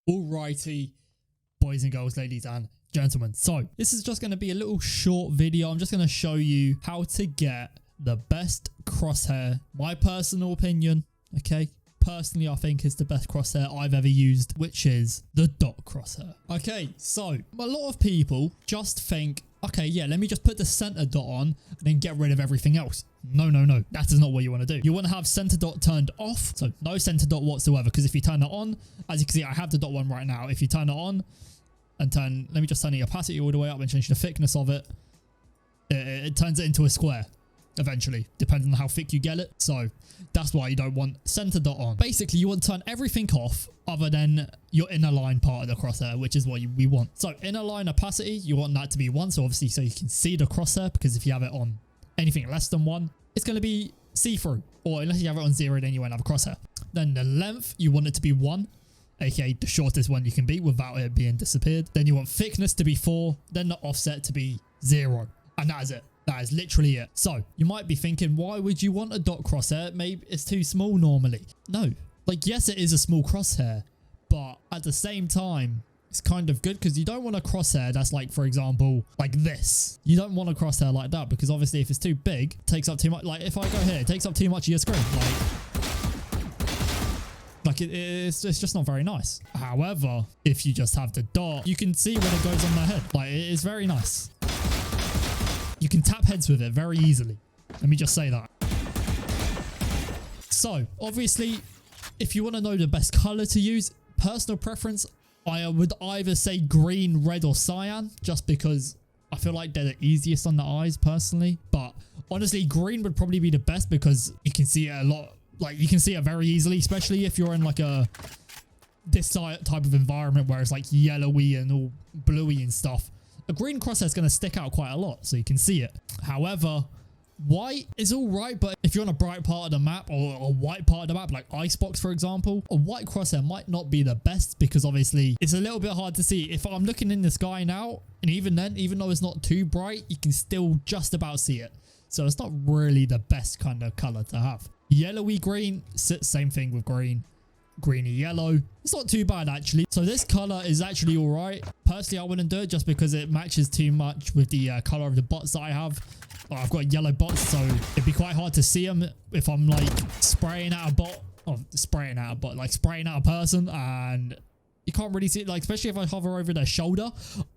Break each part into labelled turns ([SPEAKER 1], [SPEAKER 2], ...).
[SPEAKER 1] Alrighty, boys and girls, ladies and gentlemen. So this is just going to be a little short video. I'm just going to show you how to get the best crosshair. My personal opinion, okay? Personally, I think it's the best crosshair I've ever used, which is the dot crosshair. Okay, so a lot of people just think, okay, yeah, let me just put the center dot on and then get rid of everything else. No, no, no. That is not what you want to do. You want to have center dot turned off. So no center dot whatsoever. Because if you turn it on, as you can see, I have the dot one right now. If you turn it on and let me just turn the opacity all the way up and change the thickness of it. It turns it into a square eventually, depending on how thick you get it. So that's why you don't want center dot on. Basically, you want to turn everything off other than your inner line part of the crosshair, which is what we want. So inner line opacity, you want that to be 1. So obviously, so you can see the crosshair, because if you have it on anything less than 1, it's going to be see-through. Or unless you have it on 0, then you won't have a crosshair. Then the length, you want it to be 1, aka the shortest one you can be without it being disappeared. Then you want thickness to be 4, then the offset to be 0. And that is it. That is literally it. So you might be thinking, why would you want a dot crosshair? Maybe it's too small normally. No, like, yes, it is a small crosshair, but at the same time, it's kind of good because you don't want a crosshair that's like, for example, like this. You don't want a crosshair like that because obviously if it's too big, it takes up too much. Like if I go here, it takes up too much of your screen. Like it's just not very nice. However, if you just have the dot, you can see when it goes on their head. Like it is very nice. You can tap heads with it very easily. Let me just say that. So obviously, if you want to know the best color to use, personal preference, I would either say green, red, or cyan, just because I feel like they're the easiest on the eyes personally. But honestly, green would probably be the best because you can see it a lot. Like you can see it very easily, especially if you're in like this type of environment where it's like yellowy and all bluey and stuff. A green crosshair is going to stick out quite a lot, so you can see it. However, white is all right, but if you're on a bright part of the map or a white part of the map, like Icebox, for example, a white crosshair might not be the best because obviously it's a little bit hard to see. If I'm looking in the sky now, and even then, even though it's not too bright, you can still just about see it. So it's not really the best kind of color to have. Yellowy green, same thing with green. Greeny yellow, it's not too bad actually. So this color is actually all right. Personally, I wouldn't do it just because it matches too much with the color of the bots that I have. I've got yellow bots, so it'd be quite hard to see them if I'm like spraying at a bot, or spraying at a person, and you can't really see it. Like especially if I hover over their shoulder,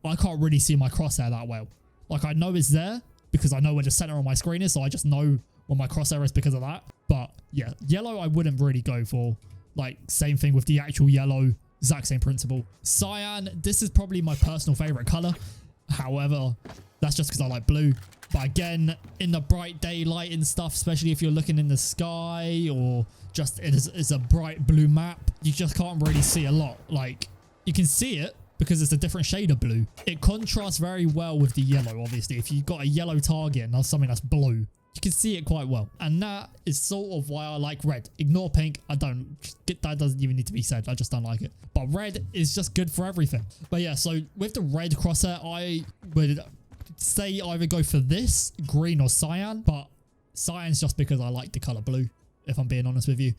[SPEAKER 1] I can't really see my crosshair that well. Like I know it's there because I know where the center on my screen is, so I just know where my crosshair is because of that. But yeah, yellow I wouldn't really go for. Like same thing with the actual yellow, exact same principle. Cyan, this is probably my personal favorite color. However, that's just because I like blue. But again, in the bright daylight and stuff, especially if you're looking in the sky or just it's a bright blue map, you just can't really see a lot. Like you can see it because it's a different shade of blue. It contrasts very well with the yellow, obviously. If you've got a yellow target and that's something that's blue, you can see it quite well. And that is sort of why I like red. Ignore pink. I don't. That doesn't even need to be said. I just don't like it. But red is just good for everything. But yeah, so with the red crosshair, I would say either go for this, green or cyan. But cyan's just because I like the color blue, if I'm being honest with you.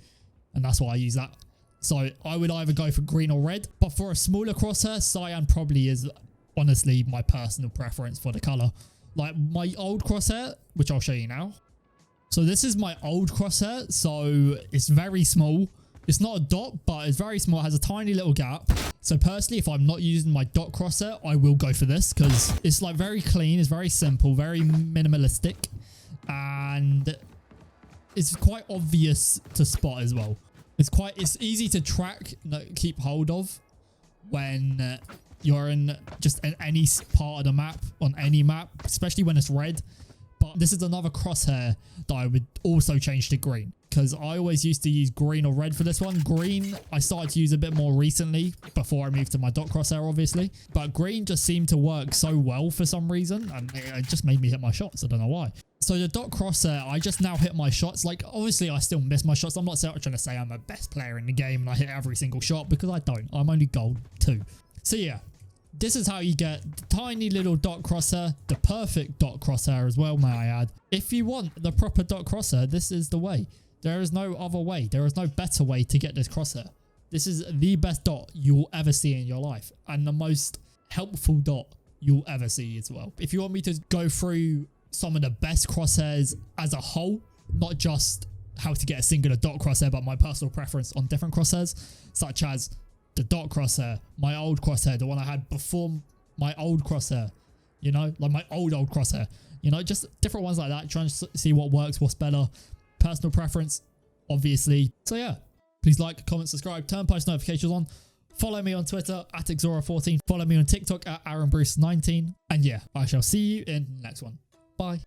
[SPEAKER 1] And that's why I use that. So I would either go for green or red. But for a smaller crosshair, cyan probably is honestly my personal preference for the color. Like my old crosshair, which I'll show you now. So this is my old crosshair. So it's very small. It's not a dot, but it's very small. It has a tiny little gap. So personally, if I'm not using my dot crosshair, I will go for this because it's like very clean. It's very simple, very minimalistic. And it's quite obvious to spot as well. It's easy to track, keep hold of when you're in just any part of the map, on any map, especially when it's red. But this is another crosshair that I would also change to green because I always used to use green or red for this one. Green, I started to use a bit more recently before I moved to my dot crosshair, obviously. But green just seemed to work so well for some reason, and it just made me hit my shots. I don't know why. So the dot crosshair, I just now hit my shots. Like, obviously, I still miss my shots. I'm not trying to say I'm the best player in the game and I hit every single shot because I don't. I'm only gold 2. So yeah, this is how you get the tiny little dot crosshair, the perfect dot crosshair as well, may I add. If you want the proper dot crosshair, this is the way. There is no other way. There is no better way to get this crosshair. This is the best dot you'll ever see in your life, and the most helpful dot you'll ever see as well. If you want me to go through some of the best crosshairs as a whole, not just how to get a singular dot crosshair, but my personal preference on different crosshairs, such as the dot crosshair, my old crosshair, the one I had before my old crosshair, you know, like my old crosshair, you know, just different ones like that, trying to see what works, what's better, personal preference, obviously. So yeah, please like, comment, subscribe, turn post notifications on, follow me on Twitter at Xeorah14, follow me on TikTok at AaronBruce19, and yeah, I shall see you in the next one. Bye.